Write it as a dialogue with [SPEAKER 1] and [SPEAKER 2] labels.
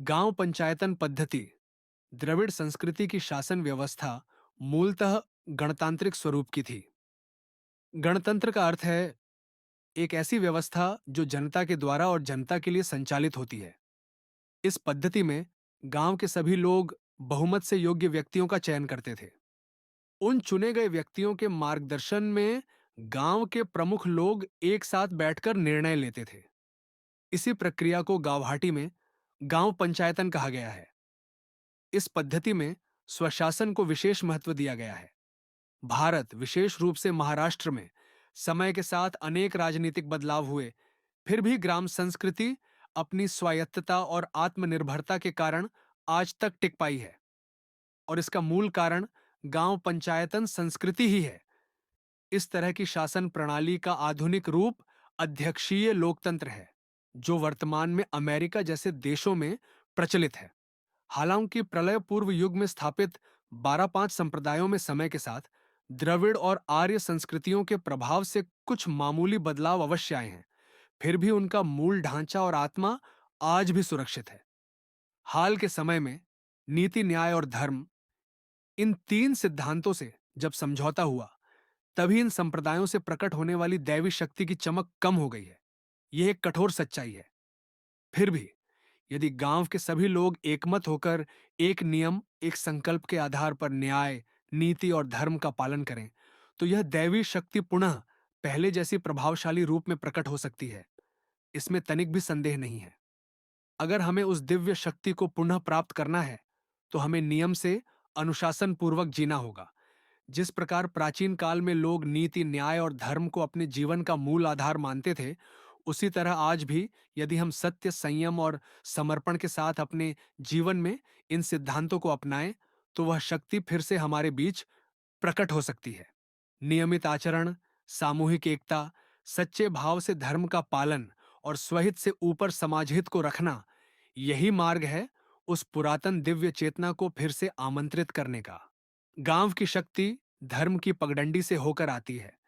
[SPEAKER 1] गांव पंचायतन पद्धति द्रविड़ संस्कृति की शासन व्यवस्था मूलतः गणतांत्रिक स्वरूप की थी। गणतंत्र का अर्थ है एक ऐसी व्यवस्था जो जनता के द्वारा और जनता के लिए संचालित होती है। इस पद्धति में गांव के सभी लोग बहुमत से योग्य व्यक्तियों का चयन करते थे। उन चुने गए व्यक्तियों के मार्गदर्शन में गांव के प्रमुख लोग एक साथ बैठकर निर्णय लेते थे। इसी प्रक्रिया को गावहाटी में गांव पंचायतन कहा गया है। इस पद्धति में स्वशासन को विशेष महत्व दिया गया है। भारत, विशेष रूप से महाराष्ट्र में समय के साथ अनेक राजनीतिक बदलाव हुए, फिर भी ग्राम संस्कृति अपनी स्वायत्तता और आत्मनिर्भरता के कारण आज तक टिक पाई है। और इसका मूल कारण गांव पंचायतन संस्कृति ही है। इस तरह की शासन प्रणाली का आधुनिक रूप अध्यक्षीय लोकतंत्र है, जो वर्तमान में अमेरिका जैसे देशों में प्रचलित है। हालांकि प्रलय पूर्व युग में स्थापित 12-5 संप्रदायों में समय के साथ द्रविड़ और आर्य संस्कृतियों के प्रभाव से कुछ मामूली बदलाव अवश्य आए हैं, फिर भी उनका मूल ढांचा और आत्मा आज भी सुरक्षित है। हाल के समय में नीति, न्याय और धर्म, इन तीन सिद्धांतों से जब समझौता हुआ, तभी इन संप्रदायों से प्रकट होने वाली दैवी शक्ति की चमक कम हो गई है। यह एक कठोर सच्चाई है। फिर भी यदि गांव के सभी लोग एकमत होकर एक नियम, एक संकल्प के आधार पर न्याय, नीति और धर्म का पालन करें, तो यह दैवी शक्ति पुनः पहले जैसी प्रभावशाली रूप में प्रकट हो सकती है। इसमें तनिक भी संदेह नहीं है। अगर हमें उस दिव्य शक्ति को पुनः प्राप्त करना है, तो हमें नियम से अनुशासन पूर्वक जीना होगा। जिस प्रकार प्राचीन काल में लोग नीति, न्याय और धर्म को अपने जीवन का मूल आधार मानते थे, उसी तरह आज भी यदि हम सत्य, संयम और समर्पण के साथ अपने जीवन में इन सिद्धांतों को अपनाएं, तो वह शक्ति फिर से हमारे बीच प्रकट हो सकती है। नियमित आचरण, सामूहिक एकता, सच्चे भाव से धर्म का पालन और स्वहित से ऊपर समाजहित को रखना, यही मार्ग है उस पुरातन दिव्य चेतना को फिर से आमंत्रित करने का। गांव की शक्ति धर्म की पगडंडी से होकर आती है,